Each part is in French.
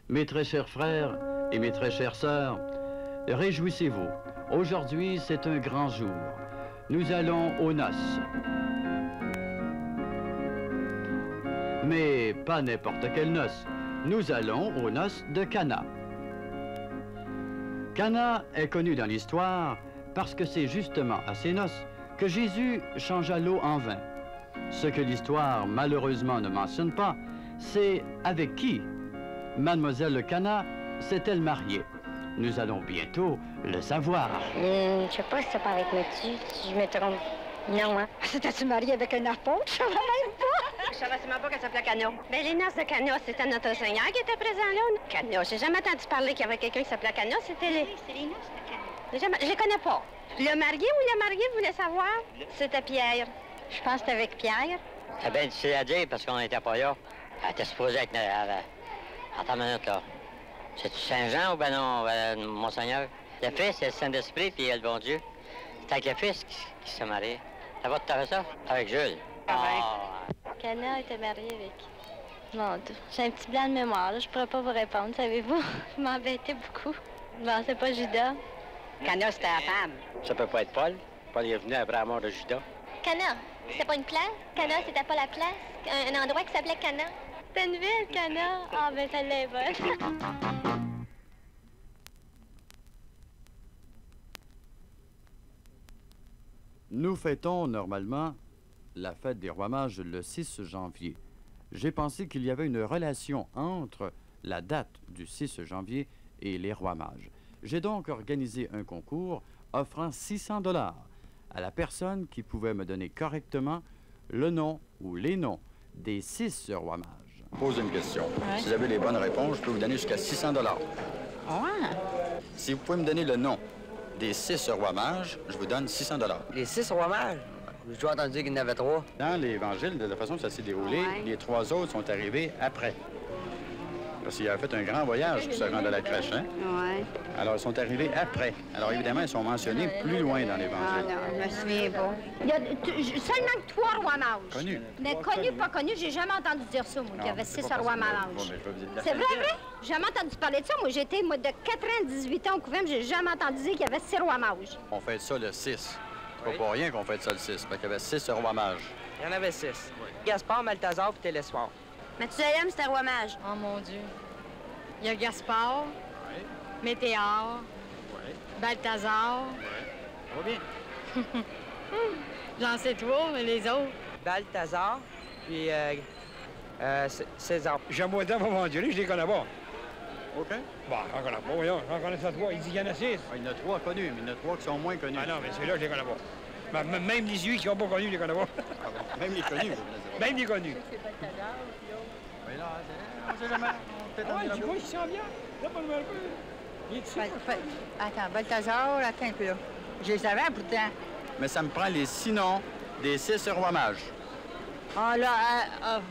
Mes très chers frères et mes très chères sœurs, réjouissez-vous. Aujourd'hui, c'est un grand jour. Nous allons aux noces. Mais pas n'importe quelle noce. Nous allons aux noces de Cana. Cana est connu dans l'histoire parce que c'est justement à ces noces que Jésus changea l'eau en vin. Ce que l'histoire, malheureusement, ne mentionne pas, c'est avec qui Mademoiselle Cana s'est-elle mariée. Nous allons bientôt le savoir. Je sais pas si c'est pas avec Mathieu, si je me trompe. Non, hein? C'était-tu mariée avec un apôtre? Je savais même pas! Je savais même pas qu'elle s'appelait Cana. Ben, les noces de Cana, c'était notre Seigneur qui était présent là. Cana, j'ai jamais entendu parler qu'il y avait quelqu'un qui s'appelait Cana, c'était les... C'est les noces de Cana. Je les connais pas. Le marié ou la mariée, vous voulez savoir? C'était Pierre. Je pense que c'était avec Pierre. C'est bien difficile à dire parce qu'on n'était pas là. Elle était supposée être... Attends une minute, là. C'est-tu Saint-Jean ou ben non, Monseigneur? Le Fils, c'est le Saint-Esprit, puis il y a le bon Dieu. C'est avec le Fils qui se marie. Ça va, tu fait ça? Avec Jules. Cana était mariée avec... Mon Dieu, j'ai un petit blanc de mémoire, là. Je pourrais pas vous répondre, savez-vous? Vous m'embêtez beaucoup. Bon, c'est pas Judas. Cana, c'était la femme. Ça peut pas être Paul. Paul est venu après la mort de Judas. Cana, c'était pas une place? Cana, c'était pas la place? Un endroit qui s'appelait Cana? C'était une ville, Cana? Ah, ben celle-là est bonne. Nous fêtons normalement la fête des Rois Mages le 6 janvier. J'ai pensé qu'il y avait une relation entre la date du 6 janvier et les Rois Mages. J'ai donc organisé un concours offrant 600 $ à la personne qui pouvait me donner correctement le nom ou les noms des 6 Rois Mages. Pose une question. Ouais. Si vous avez les bonnes réponses, je peux vous donner jusqu'à 600 $. Ouais. Si vous pouvez me donner le nom des 6 rois mages, je vous donne 600 $. Les 6 rois mages? J'ai toujours entendu qu'il y en avait 3. Dans l'Évangile, de la façon que ça s'est déroulé, Ouais. les 3 autres sont arrivés après. Parce qu'ils avaient fait un grand voyage pour se rendre à la crèche, hein? Ouais. Alors, ils sont arrivés après. Alors, évidemment, ils sont mentionnés plus loin dans Ah l'Évangile. non, je me souviens pas. Il y a seulement que 3 rois mages. Connus. Mais connus, pas connus, j'ai jamais entendu dire ça, moi, qu'il y Non, avait c'est 6 pas rois possible. mages. Bon, mais je vais vous dire de la C'est vrai, vérité. vrai? J'ai jamais entendu parler de ça. Moi, j'étais, de 4 ans à 18 ans au couvent, j'ai jamais entendu dire qu'il y avait 6 rois mages. On fête ça le 6. C'est Oui. pas pour rien qu'on fête ça le 6, parce qu'il y avait 6 rois mages. Il y en avait 6. Gaspard, Malthazar puis Télesphore. Mathusalem, c'était roi mage. Oh mon Dieu. Il y a Gaspard, Météor, Balthazar. Ça va bien. J'en sais trop, mais les autres. Balthazar, puis César. J'ai moi dans mon Dieu, je les connais pas. OK. Bon, j'en connais pas, voyons, j'en connais ça 3. Il dit qu'il y en a 6. Ah, il y en a 3 connus, mais il y en a 3 qui sont moins connus. Ah non, mais ceux-là, je les connais pas. Même les 8 qui sont pas connus, je les connais pas. Même les connus. Même les connus. Mais là, on sait jamais. On peut-être Ah en ouais, dire tu un vois, peu. il sent bien. Là, pas le mal peu. Il est ici. Attends, Balthazar, attends un peu, là. Je les savais pourtant. Mais ça me prend les 6 noms des 6 rois mages. Ah là,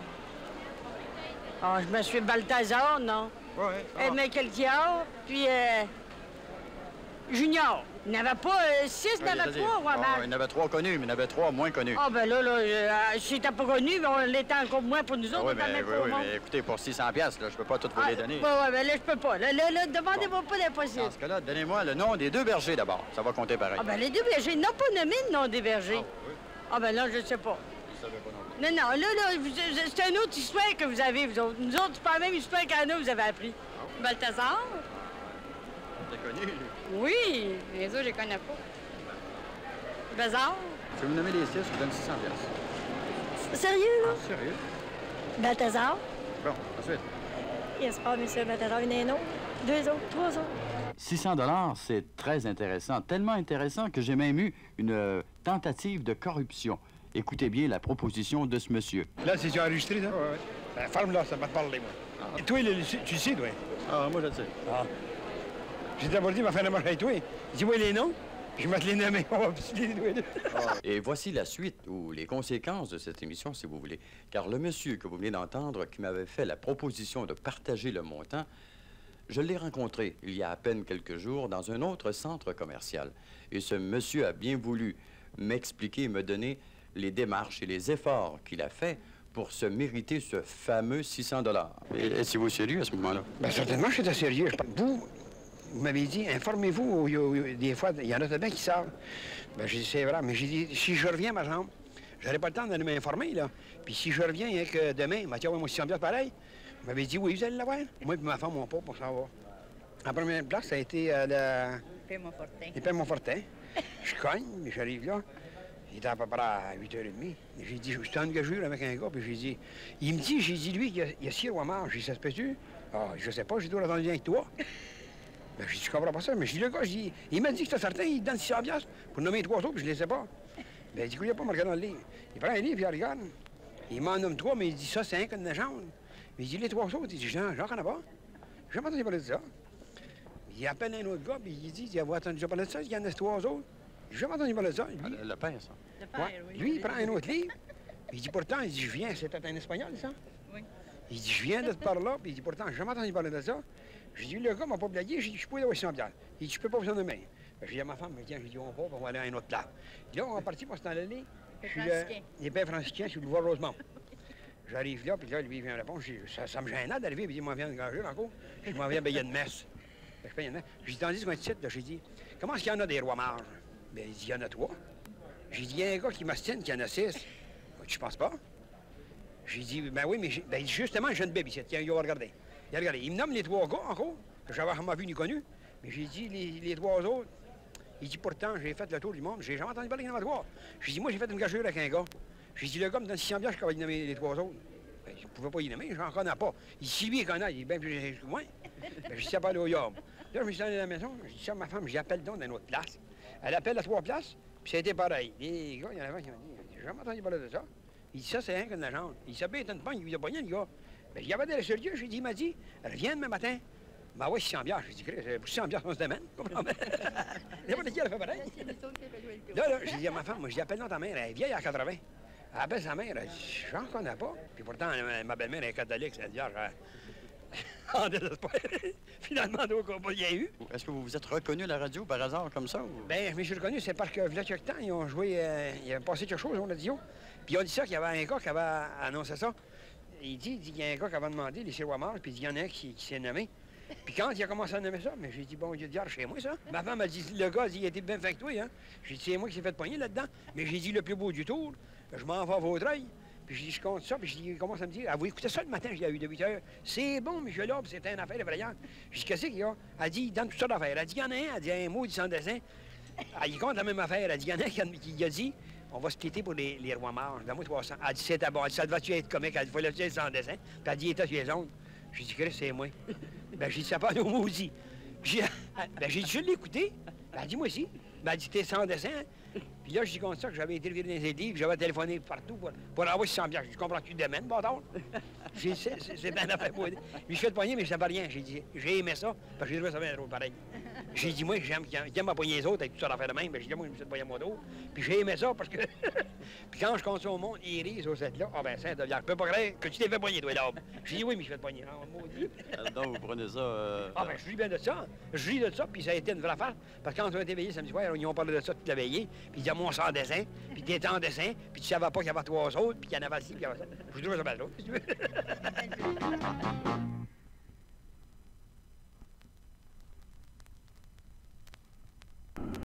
je me suis Balthazar, non? Oui. Melchior, puis Junior. Il n'y en avait pas 6, il y en avait 3, roi Il y mage. en avait 3 connus, mais il y en avait 3 moins connus. Ah ben là, si t'as pas connu, mais on l'était encore moins pour nous autres. oui, on t'en met pas au monde. mais écoutez, pour 600 piastres, là, je peux pas tout vous les donner. Ouais, mais là, je peux pas. Là, demandez-moi pas d'impossible. Dans ce cas-là, donnez-moi le nom des 2 bergers d'abord. Ça va compter pareil. Ah ben les 2 bergers, ils n'ont pas nommé le nom des bergers. Ah ben là, je sais pas. Non, là, c'est une autre histoire que vous avez, vous autres. Nous autres, c'est pas la même histoire qu'à nous, vous avez appris. Balthazar? C'est connu, lui. Oui, les autres, je les connais pas. Bazar? Si vous me nommez les 6, je vous donne 600 piastres. Sérieux, là? Sérieux? Balthazar? Bon, ensuite. Gaspard, monsieur Balthazar, il y en a un autre. 2 autres, 3 autres. 600 $, c'est très intéressant, tellement intéressant que j'ai même eu une tentative de corruption. Écoutez bien la proposition de ce monsieur. Là, c'est enregistré, ça? Oui. Ben, ferme-là, ça va te parler, moi. Et toi, tu le sais, toi? Ah, moi, je le sais. Ah. J'ai d'abord dit, ma fin de marche avec toi. Dis-moi les noms, je vais te les nommer. On va les deux. Et voici la suite, ou les conséquences de cette émission, si vous voulez. Car le monsieur que vous venez d'entendre, qui m'avait fait la proposition de partager le montant, je l'ai rencontré il y a à peine quelques jours dans un autre centre commercial. Et ce monsieur a bien voulu m'expliquer, me donner les démarches et les efforts qu'il a fait pour se mériter ce fameux 600 $. Étiez-vous sérieux à ce moment-là? Bien, certainement, j'étais sérieux. Vous m'avez dit, informez-vous, des fois, il y en a bien qui savent. Bien, j'ai dit, c'est vrai, mais j'ai dit, si je reviens, par exemple, j'aurais pas le temps d'aller m'informer, là. Puis si je reviens, hein, que demain, Mathieu, moi, 600 $ pareil, vous m'avez dit, oui, vous allez l'avoir. Moi et ma femme, mon pas pour savoir. En première place, ça a été l'épée Montfortin. Je cogne, j'arrive là. Il était à peu près à 8h30. J'ai dit, je suis en gageure avec un gars, puis j'ai dit, il me dit, j'ai dit, lui, il y a 6 rois morts. J'ai dit, ça se peut-tu? Ah, je sais pas, j'ai dit, on attend bien avec toi. Ben, j'ai dit, je comprends pas ça, mais j'ai dit, le gars, il m'a dit que c'était certain, il donne 600 $ pour nommer 3 autres, puis je les sais pas. Ben, il dit, il n'y a pas marqué dans le livre. Il prend un livre, puis il regarde. Il m'en nomme 3, mais il dit, ça, c'est un code de jaune. Mais il dit, les 3 autres, il dit, j'en connais pas. J'ai jamais entendu parler de ça. Il appelle un autre gars, puis il dit, il a entendu parler de ça, il y en a 3 autres. J'ai jamais entendu parler de ça. Lui, Le père, ça. Le père, ouais. oui. Lui, il prend un autre livre. Il dit, pourtant, il dit, je viens, c'est peut-être un espagnol, ça? Oui. Il dit, je viens de par là, puis il dit, pourtant, j'ai jamais entendu parler de ça. J'ai dit, le gars m'a pas blagué, j'ai dit, je peux avoir 100 $. Il dit, je peux pas vous en donner. Ben, j'ai dit à ma femme, mais tiens, j'ai dit, on va, on va aller à un autre place. Puis là, on est parti pour s'en aller. Les pères franciscains sur le boulevard Rosemont. J'arrive là, puis là, lui, il vient répondre. Ça me gênait d'arriver, puis il m'en vient de gager encore. Je m'en viens payer une messe. Je paye une messe. J'ai dit, tandis qu'on titre, j'ai dit, comment est-ce qu'il y en a des rois mages? Ben, il dit, il y en a 3. J'ai dit, il y a un gars qui m'astine qu'il y en a 6. Tu penses pas? J'ai dit, ben oui, mais ben, justement, j'ai une bébé ici. Tiens, il va regarder. Il a regardé. Il me nomme les 3 gars encore, que j'avais jamais vu ni connu. Mais j'ai dit, les 3 autres, il dit, pourtant, j'ai fait le tour du monde, j'ai jamais entendu parler qu'il y en avait 3. J'ai dit, moi, j'ai fait une gageure avec un gars. J'ai dit, le gars me donne 600 $, je vais nommer les 3 autres. Ben, je ne pouvais pas y nommer, j'en connais pas. Il dit, si lui, il connaît, il est bien plus riche que moi. Ben, je dis, ça pas aller au Yom. Là, je me suis allé à la maison, je dis ça à ma femme, j'appelle donc d'une autre place. Elle appelle à 3 places, puis ça a été pareil. Les gars, il y en avait qui ont dit, j'ai jamais entendu parler de ça. Il dit, ça, c'est rien qu'une légende. Il s'est bien étonné pas, il lui a pogné, le gars. Ben, il y avait des sérieux, j'ai dit, il m'a dit, reviens demain matin. Ben oui, 600 $. J'ai dit, pour 600 $, on se demande. N'importe qui, elle a fait pareil. Là, j'ai dit à ma femme, moi, je dis, appelle donc ta mère, elle est vieille à 80. Elle appelle sa mère, elle dit, j'en connais pas. Puis pourtant, ma belle-mère est catholique, c'est dire, en désespoir. Finalement, donc, on n'a pas y eu. Est-ce que vous vous êtes reconnu à la radio par hasard comme ça? Ou... Bien, je me suis reconnu, c'est parce que, il y a quelque temps, ils ont joué, il avait passé quelque chose, on a dit, puis ils ont dit ça, qu'il y avait un gars qui avait annoncé ça. Il dit qu'il y a un gars qui avait demandé les sirois morts, puis il y en a un qui s'est nommé. Puis quand il a commencé à nommer ça, mais j'ai dit, bon, Dieu de diable, chez moi, ça. Ma femme m'a dit, le gars, il était bien fait que toi, hein. J'ai dit, c'est moi qui s'est fait poigner là-dedans. Mais j'ai dit, le plus beau du tour, je m'en vais à Vaudreuil. Puis j'ai dit, je compte ça, puis il commence à me dire, ah, vous écoutez ça le matin, j'ai eu de 8 heures. C'est bon, M. Loeb, c'était une affaire effrayante. J'ai dit, qu'est-ce qu'il y a? Elle dit, il donne toutes sortes d'affaires. Elle dit, il y en a un, elle dit, un mot, il sans dessin. Il compte la même affaire. Elle dit, il y en a un qui a dit, on va splitter pour les rois morts. Donne-moi 300. Elle dit, c'était bon. Elle dit, ça devait-tu être comique? Elle dit, il faut le dire sans dessin. Puis elle dit, il était sur les ondes. J'ai dit, Chris, c'est moi. Ben, j'ai dit, ça parle au maudit. Ben, j'ai dit, je l'ai écouté. Ben, elle dit, moi aussi. Ben, elle dit, t'es sans dessin. Puis là, je dis comme ça que j'avais été reviré dans les livres, j'avais téléphoné partout pour avoir 600 $. Je comprends que tu démènes, bâtard. J'ai dit, c'est bien affaire pour lui. Je fais de poignet, mais je ne savais rien. J'ai dit, j'ai aimé ça, parce que j'ai trouvé ça bien drôle, pareil. J'ai dit, moi, j'aime ma poigner les autres avec tout ça d'affaires de même. Ben, j'ai dit, moi, je me suis de poigner mon dos. Puis j'ai aimé ça parce que. Puis quand je compte ça au monde, ils rient sur cette là. Ah, ben, c'est de je peux pas croire que tu t'es fait poigner, toi, là. J'ai dit, oui, mais je fais de poignet. Ah, maudit. Donc, vous prenez ça. Ah, ben, je ris bien de ça. Je ris de ça, puis ça a été une vraie affaire. Parce que quand on a été veillé samedi soir, ils ont parlé de ça toute la veillée. Puis ils disaient, moi, on s'en dessin. Puis t'étais en dessin. Puis tu savais pas qu'il y avait 3 autres. Puis qu'il y en avait 6. Puis il y avait ça. Je trouve ça bien drôle, si tu veux.